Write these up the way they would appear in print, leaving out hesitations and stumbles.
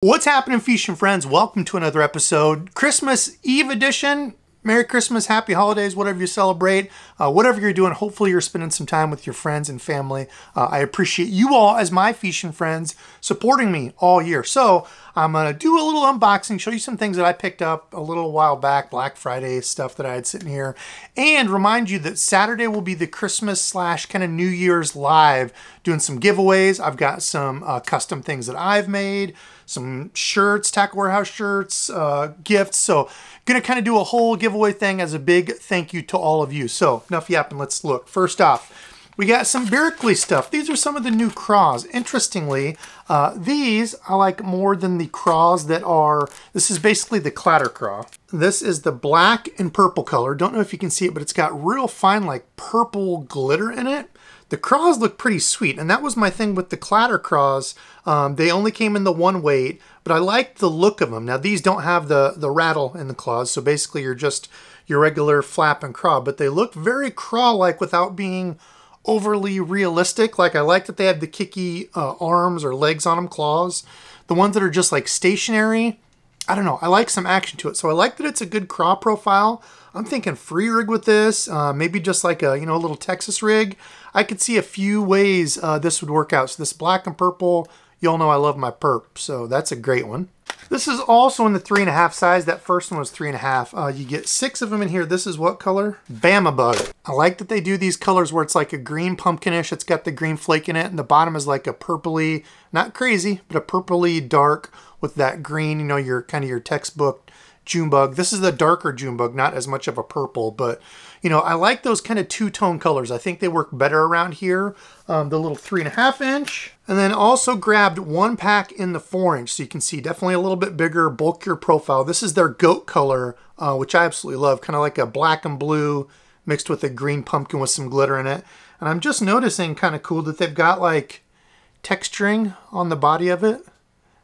What's happening, fishing friends? Welcome to another episode. Christmas Eve edition. Merry Christmas, Happy Holidays, whatever you celebrate, whatever you're doing. Hopefully you're spending some time with your friends and family. I appreciate you all as my fishing friends supporting me all year. So I'm going to do a little unboxing, show you some things that I picked up a little while back, Black Friday stuff that I had sitting here, and remind you that Saturday will be the Christmas / kind of New Year's live, doing some giveaways. I've got some custom things that I've made, some shirts, Tackle Warehouse shirts, gifts. So gonna kind of do a whole giveaway thing as a big thank you to all of you. So enough yapping, let's look. First off, we got some Berkley stuff. These are some of the new craws. Interestingly, these I like more than the craws that are, this is basically the clatter craw. This is the black and purple color. Don't know if you can see it, but it's got real fine like purple glitter in it. The craws look pretty sweet, and that was my thing with the clatter craws. They only came in the one weight, but I like the look of them. Now these don't have the rattle in the claws, so basically you're just your regular flap and craw, but they look very craw-like without being overly realistic. Like I like that they have the kicky arms or legs on them, claws. The ones that are just like stationary, I don't know, I like some action to it. So I like that it's a good craw profile. I'm thinking free rig with this, maybe just like a, a little Texas rig. I could see a few ways this would work out. So this black and purple, you all know I love my perp, so that's a great one. This is also in the 3.5 size. That first one was 3.5. You get 6 of them in here. This is what color? Bama Bug. I like that they do these colors where it's like a green pumpkinish. It's got the green flake in it, and the bottom is like a purpley, not crazy, but a purpley dark with that green, your kind of your textbook June bug. This is the darker June bug, not as much of a purple, but I like those kind of two-tone colors. I think they work better around here. The little 3.5 inch, and then also grabbed one pack in the 4 inch, so you can see definitely a little bit bigger, bulkier profile. This is their goat color, which I absolutely love, kind of like a black and blue mixed with a green pumpkin with some glitter in it. And I'm just noticing, kind of cool, that they've got like texturing on the body of it.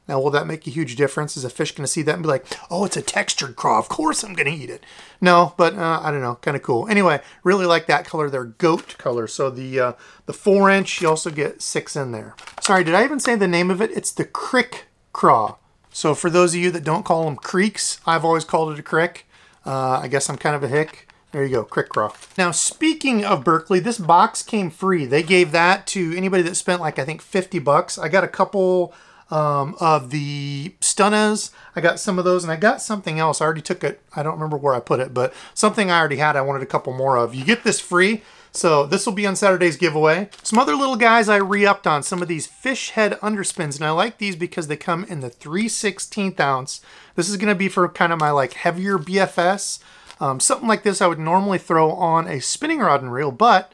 Now, will that make a huge difference? Is a fish going to see that and be like, oh, it's a textured craw, of course I'm going to eat it? No, but I don't know, kind of cool. Anyway, really like that color. They're goat color. So the 4 inch, you also get 6 in there. Sorry, did I even say the name of it? It's the crick craw. So for those of you that don't call them creeks, I've always called it a crick. I guess I'm kind of a hick. There you go, crick craw. Now, speaking of Berkley, this box came free. They gave that to anybody that spent like, I think 50 bucks. I got a couple of the Stunnas. I got some of those, and I got something else. I already took it. I don't remember where I put it, but something I already had I wanted a couple more of. You get this free, so this will be on Saturday's giveaway. Some other little guys I re-upped on, some of these fish head underspins, and I like these because they come in the 3/16 ounce. This is going to be for kind of my like heavier BFS. Something like this I would normally throw on a spinning rod and reel, but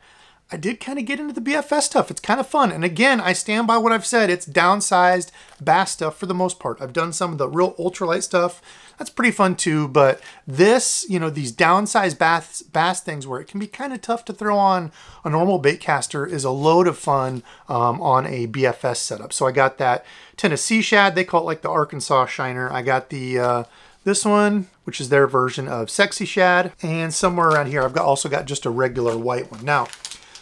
I did kind of get into the BFS stuff. It's kind of fun. And again, I stand by what I've said. It's downsized bass stuff for the most part. I've done some of the real ultralight stuff. That's pretty fun too. But this, these downsized bass things where it can be kind of tough to throw on a normal baitcaster is a load of fun on a BFS setup. So I got that Tennessee shad. They call it like the Arkansas shiner. I got the this one, which is their version of sexy shad. And somewhere around here, I've also got just a regular white one. Now,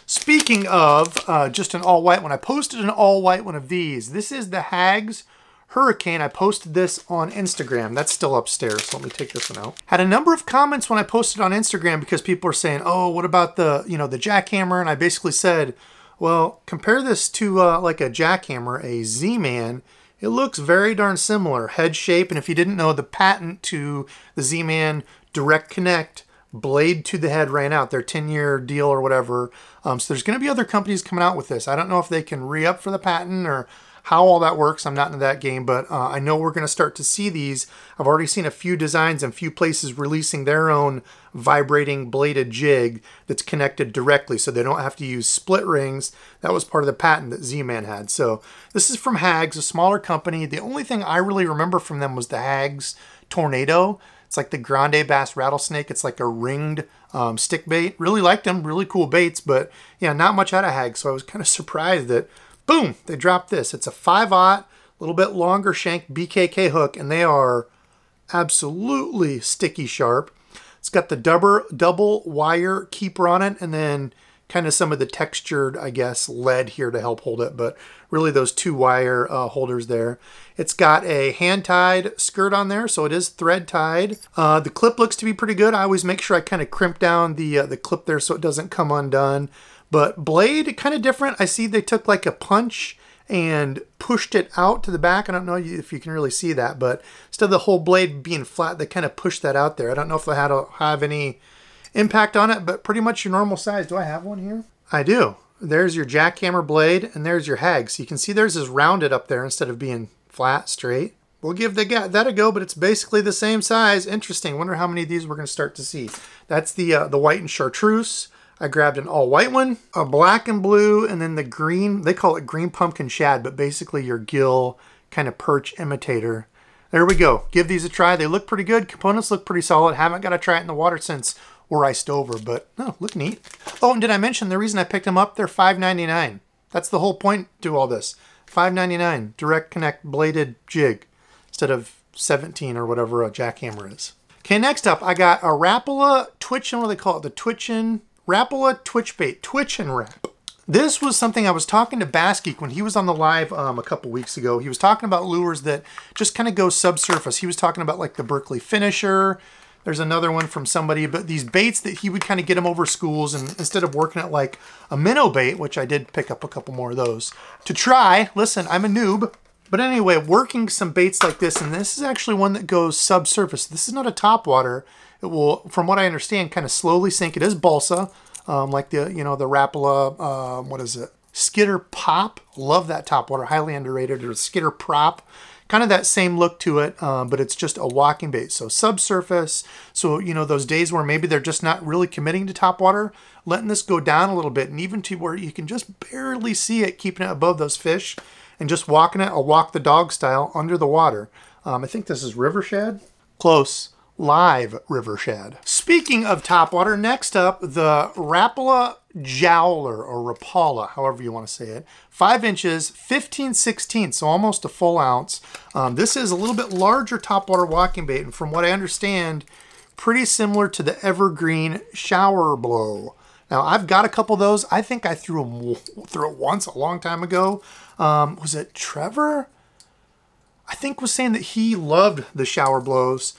speaking of just an all-white one, I posted an all-white one of these. This is the Hags Hurricane. I posted this on Instagram. That's still upstairs, so let me take this one out. Had a number of comments when I posted on Instagram because people were saying, oh, what about the, the Jackhammer? And I basically said, well, compare this to like a Jackhammer, a Z-Man. It looks very darn similar, head shape. And if you didn't know, the patent to the Z-Man Direct Connect blade to the head ran out, their 10-year deal or whatever. So there's going to be other companies coming out with this. I don't know if they can re-up for the patent or how all that works. I'm not into that game, but I know we're going to start to see these. I've already seen a few designs and a few places releasing their own vibrating bladed jig that's connected directly, so they don't have to use split rings. That was part of the patent that Z-Man had. So this is from Hags, a smaller company. The only thing I really remember from them was the Hags Tornado. It's like the Grande Bass Rattlesnake. It's like a ringed stick bait. Really liked them. Really cool baits, but yeah, not much out of Hags. So I was kind of surprised that, boom, they dropped this. It's a 5/0, a little bit longer shank BKK hook, and they are absolutely sticky sharp. It's got the double wire keeper on it, and then kind of some of the textured, I guess, lead here to help hold it, but really those 2 wire holders there. It's got a hand-tied skirt on there, so it is thread-tied. The clip looks to be pretty good. I always make sure I kind of crimp down the clip there so it doesn't come undone. But blade, kind of different. I see they took like a punch and pushed it out to the back. I don't know if you can really see that, but instead of the whole blade being flat, they kind of pushed that out there. I don't know if they had to have any impact on it, but pretty much your normal size. Do I have one here? I do. There's your jackhammer blade, and there's your hag. So you can see theirs is rounded up there instead of being flat, straight. We'll give that a go, but it's basically the same size. Interesting. Wonder how many of these we're going to start to see. That's the white and chartreuse. I grabbed an all white one, a black and blue, and then the green. They call it green pumpkin shad, but basically your gill kind of perch imitator. There we go. Give these a try. They look pretty good. Components look pretty solid. Haven't got to try it in the water since we're iced over, but no, look neat. Oh, and did I mention the reason I picked them up? They're $5.99. That's the whole point to all this. $5.99 direct connect bladed jig instead of $17 or whatever a jackhammer is. Okay, next up I got a Rapa Twitch, what do they call it? The Rapa Twitch bait, Twitch and Wrap. This was something I was talking to Bassgeek when he was on the live a couple weeks ago. He was talking about lures that just kind of go subsurface. He was talking about like the Berkley Finisher. There's another one from somebody, but these baits that he would kind of get them over schools, and instead of working at like a minnow bait, which I did pick up a couple more of those to try. Listen, I'm a noob. But anyway, working some baits like this, and this is actually one that goes subsurface. This is not a topwater. It will, from what I understand, kind of slowly sink. It is balsa, like the, you know, the Rapala, what is it? Skitter Pop. Love that topwater, highly underrated. Or Skitter Prop. Kind of that same look to it, but it's just a walking bait. So subsurface, so you know those days where maybe they're just not really committing to topwater, letting this go down a little bit, and even to where you can just barely see it, keeping it above those fish, and just walking it, a walk the dog style under the water. I think this is river shad. Close. Live river shad. Speaking of topwater, next up, the Rapala Jowler, or Rapala, however you want to say it. 5 inches, 15/16, so almost a full ounce. This is a little bit larger topwater walking bait, and from what I understand, pretty similar to the Evergreen Shower Blow. Now, I've got a couple of those. I think I threw it once a long time ago. Was it Trevor? I think was saying that he loved the shower blows.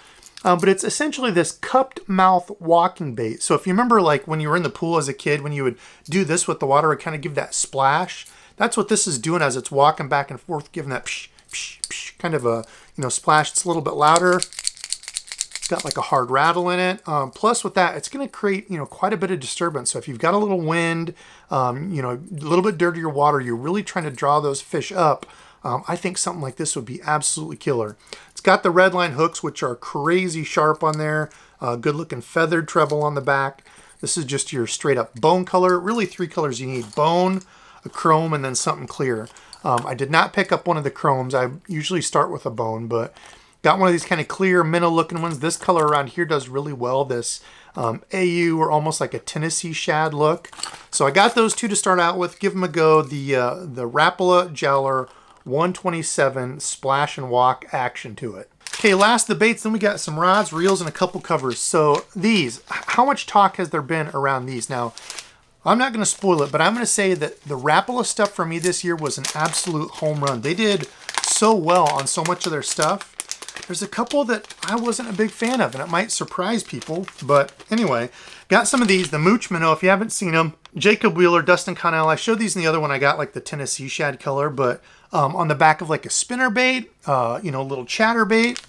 But it's essentially this cupped mouth walking bait. So if you remember, like when you were in the pool as a kid, when you would do this with the water, it kind of give that splash. That's what this is doing as it's walking back and forth, giving that psh, psh, psh, kind of a, you know, splash. It's a little bit louder. It's got like a hard rattle in it. Plus with that, it's going to create, you know, quite a bit of disturbance. So if you've got a little wind, you know, a little bit dirtier water, you're really trying to draw those fish up. I think something like this would be absolutely killer. It's got the red line hooks, which are crazy sharp on there. Good looking feathered treble on the back. This is just your straight up bone color. Really 3 colors you need: bone, a chrome, and then something clear. I did not pick up one of the chromes. I usually start with a bone, but got one of these kind of clear minnow looking ones. This color around here does really well. This AU, or almost like a Tennessee shad look. So I got those 2 to start out with. Give them a go. The Rapala Jowler 127 splash and walk action to it. Okay, last the baits, then we got some rods, reels, and a couple covers. So these, how much talk has there been around these? Now, I'm not going to spoil it, but I'm going to say that the Rapala stuff for me this year was an absolute home run. They did so well on so much of their stuff. There's a couple that I wasn't a big fan of, and it might surprise people. But anyway, got some of these. The Mooch Minnow, if you haven't seen them. Jacob Wheeler, Dustin Connell. I showed these in the other one. I got like the Tennessee shad color, but on the back of like a spinner bait, you know, a little chatter bait.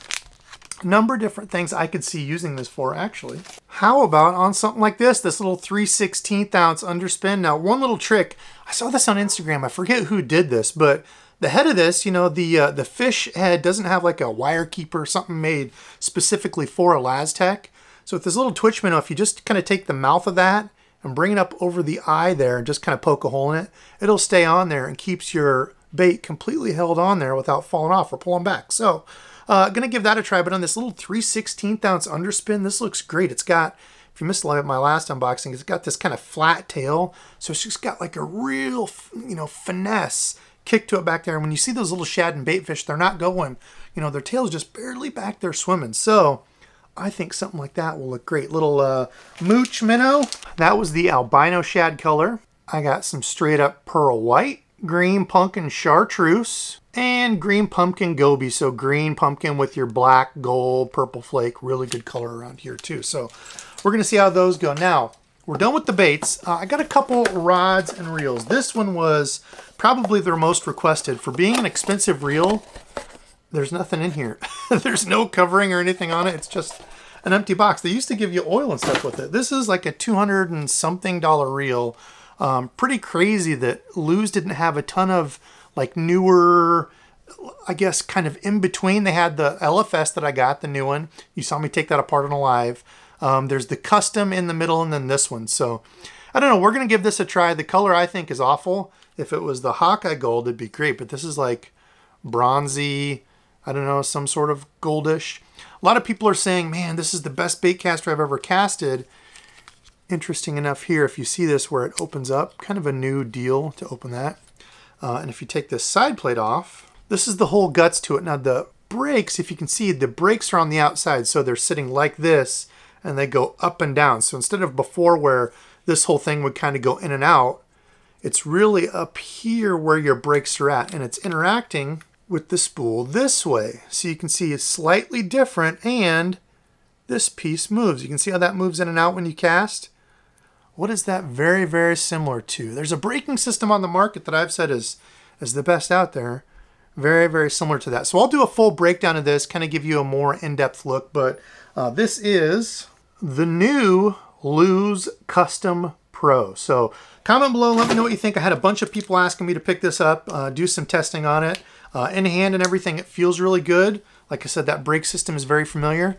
A number of different things I could see using this for, actually. How about on something like this little 3/16 ounce underspin? Now, one little trick, I saw this on Instagram. I forget who did this, but the head of this, you know, the fish head doesn't have like a wire keeper or something made specifically for a Laztec. So with this little twitch minnow, if you just kind of take the mouth of that and bring it up over the eye there and just kind of poke a hole in it, it'll stay on there and keeps your bait completely held on there without falling off or pulling back. So gonna give that a try, but on this little 3/16 ounce underspin, this looks great. It's got, if you missed my last unboxing, it's got this kind of flat tail, so it's just got like a real, you know, finesse kick to it back there. And when you see those little shad and bait fish, they're not going, you know, their tail's just barely back there swimming. So I think something like that will look great. Little mooch minnow. That was the albino shad color. I got some straight up pearl white, green pumpkin chartreuse, and green pumpkin goby. So green pumpkin with your black, gold, purple flake. Really good color around here too. So we're going to see how those go. Now, we're done with the baits. I got a couple rods and reels. This one was probably their most requested. For being an expensive reel, there's nothing in here. There's no covering or anything on it. It's just an empty box. They used to give you oil and stuff with it. This is like a $200 and something reel. Pretty crazy that Lew's didn't have a ton of like newer, I guess kind of in between. They had the LFS that I got, the new one. You saw me take that apart on a live. There's the custom in the middle and then this one. So I don't know. We're going to give this a try. The color I think is awful. If it was the Hawkeye gold, it'd be great. But this is like bronzy, I don't know, some sort of goldish. A lot of people are saying, man, this is the best baitcaster I've ever casted. Interesting enough here, if you see this where it opens up, kind of a new deal to open that. And if you take this side plate off, this is the whole guts to it. Now the brakes, if you can see, the brakes are on the outside. So they're sitting like this and they go up and down. So instead of before where this whole thing would kind of go in and out, it's really up here where your brakes are at. And it's interacting with the spool this way. So you can see it's slightly different and this piece moves. You can see how that moves in and out when you cast. What is that very, very similar to? There's a braking system on the market that I've said is the best out there. Very, very similar to that. So I'll do a full breakdown of this, kind of give you a more in-depth look. But this is the new Lew's Custom Pro. So comment below, let me know what you think. I had a bunch of people asking me to pick this up, do some testing on it. In hand and everything, it feels really good. Like I said, that brake system is very familiar.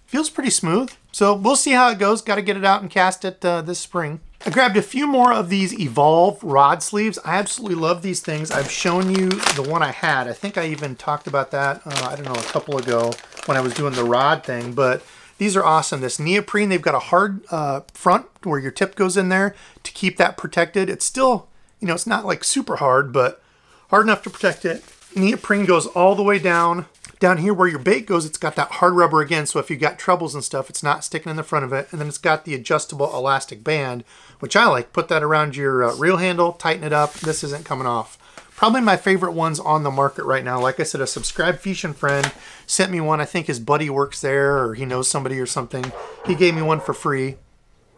Feels pretty smooth. So we'll see how it goes. Got to get it out and cast it this spring. I grabbed a few more of these Evolve rod sleeves. I absolutely love these things. I've shown you the one I had. I think I even talked about that, I don't know, a couple ago when I was doing the rod thing. But these are awesome. This neoprene, they've got a hard front where your tip goes in there to keep that protected. It's still, you know, it's not like super hard, but hard enough to protect it. Neoprene goes all the way down. Down here where your bait goes, it's got that hard rubber again, so if you got troubles and stuff, it's not sticking in the front of it. And then it's got the adjustable elastic band, which I like. Put that around your reel handle, tighten it up. This isn't coming off. Probably my favorite ones on the market right now. Like I said, a subscribed fishing friend sent me one. I think his buddy works there or he knows somebody or something. He gave me one for free.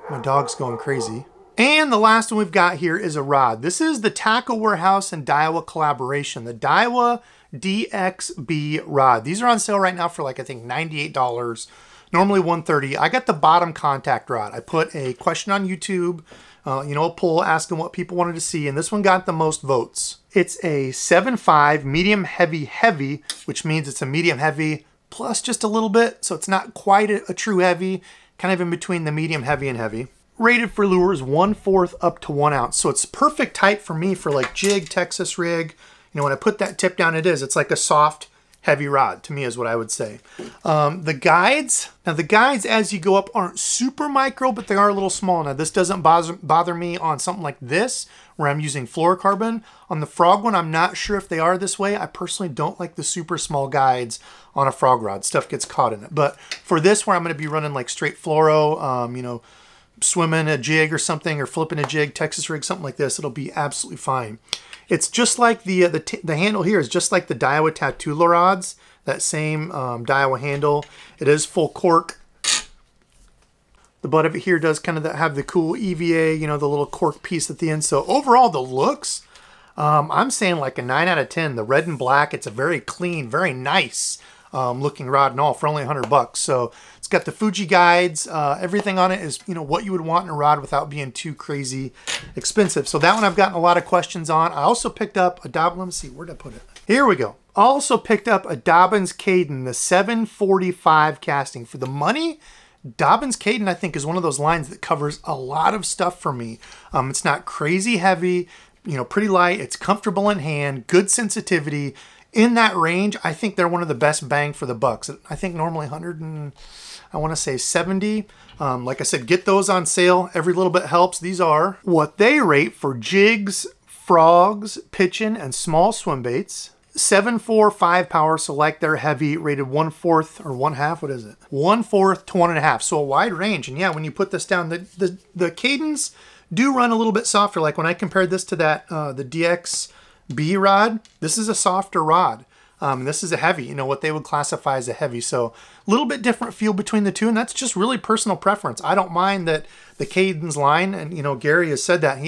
My dog's going crazy. And the last one we've got here is a rod. This is the Tackle Warehouse and Daiwa collaboration. The Daiwa DXB rod. These are on sale right now for like, I think $98, normally $130. I got the bottom contact rod. I put a question on YouTube, you know, a poll asking what people wanted to see, and this one got the most votes. It's a 7.5 medium heavy, which means it's a medium heavy plus just a little bit, so it's not quite a true heavy, kind of in between the medium heavy and heavy. Rated for lures 1/4 up to 1 ounce, so it's perfect height for me for like jig, Texas rig. You know, when I put that tip down, it's like a soft, heavy rod to me is what I would say. The guides, now the guides as you go up aren't super micro, but they are a little small. Now this doesn't bother me on something like this where I'm using fluorocarbon. On the frog one, I'm not sure if they are this way. I personally don't like the super small guides on a frog rod. Stuff gets caught in it. But for this where I'm going to be running like straight fluoro, you know, swimming a jig or something or flipping a jig, Texas rig, something like this, it'll be absolutely fine. It's just like the handle here is just like the Daiwa Tatula rods, that same Daiwa handle. It is full cork. The butt of it here does kind of have the cool EVA, you know, the little cork piece at the end. So overall, the looks, I'm saying like a 9 out of 10. The red and black, it's a very clean, very nice looking rod and all for only $100. So it's got the Fuji guides. Everything on it is, you know, what you would want in a rod without being too crazy expensive. So that one I've gotten a lot of questions on. I also picked up a Dobbins. Let me see, where did I put it? Here we go. Also picked up a Dobbins Caden, the 745 casting. For the money, Dobbins Caden I think is one of those lines that covers a lot of stuff for me. It's not crazy heavy, you know, pretty light. It's comfortable in hand, good sensitivity. In that range, I think they're one of the best bang for the bucks. I think normally 100 and I want to say 70. Like I said, get those on sale. Every little bit helps. These are what they rate for jigs, frogs, pitching, and small swim baits. 7.4 5 power, so like they're heavy, rated 1/4 or 1/2. What is it? 1/4 to 1.5. So a wide range. And yeah, when you put this down, the cadence do run a little bit softer. Like when I compared this to that the DXB rod, this is a softer rod. This is a heavy, you know, what they would classify as a heavy. So a little bit different feel between the two, and that's just really personal preference. I don't mind that the Cadence line, and you know, Gary has said that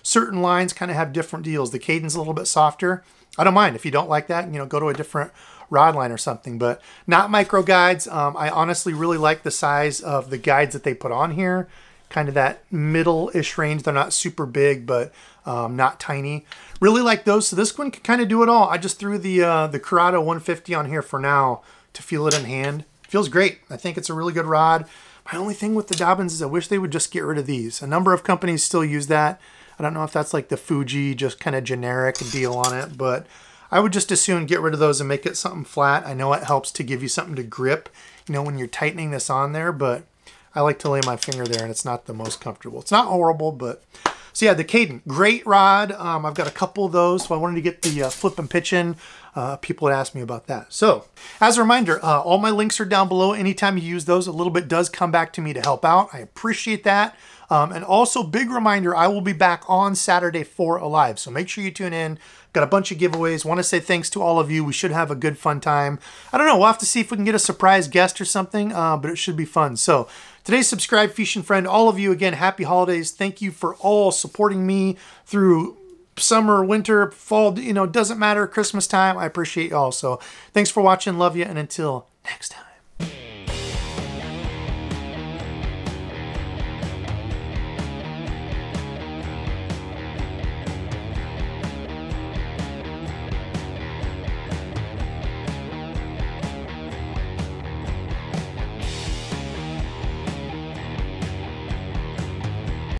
certain lines kind of have different deals. The Cadence a little bit softer. I don't mind if you don't like that, you know, go to a different rod line or something, but not micro guides. I honestly really like the size of the guides that they put on here. Kind of that middle-ish range. They're not super big, but not tiny. Really like those. So this one can kind of do it all. I just threw the Curado 150 on here for now to feel it in hand. Feels great. I think it's a really good rod. My only thing with the Dobyns is I wish they would just get rid of these. A number of companies still use that. I don't know if that's like the Fuji, just kind of generic deal on it, but I would just as soon get rid of those and make it something flat. I know it helps to give you something to grip, you know, when you're tightening this on there, but I like to lay my finger there and it's not the most comfortable. It's not horrible, but... So yeah, the Cadence, great rod. I've got a couple of those, so I wanted to get the flip and pitch in. People had asked me about that. So as a reminder, all my links are down below. Anytime you use those, a little bit does come back to me to help out. I appreciate that. And also, big reminder, I will be back on Saturday for a live, so make sure you tune in. Got a bunch of giveaways. Want to say thanks to all of you. We should have a good, fun time. I don't know. We'll have to see if we can get a surprise guest or something, but it should be fun. So today's subscribe fishing friend, all of you, again, happy holidays. Thank you for all supporting me through summer, winter, fall, you know, doesn't matter, Christmas time. I appreciate y'all. So thanks for watching. Love you. And until next time.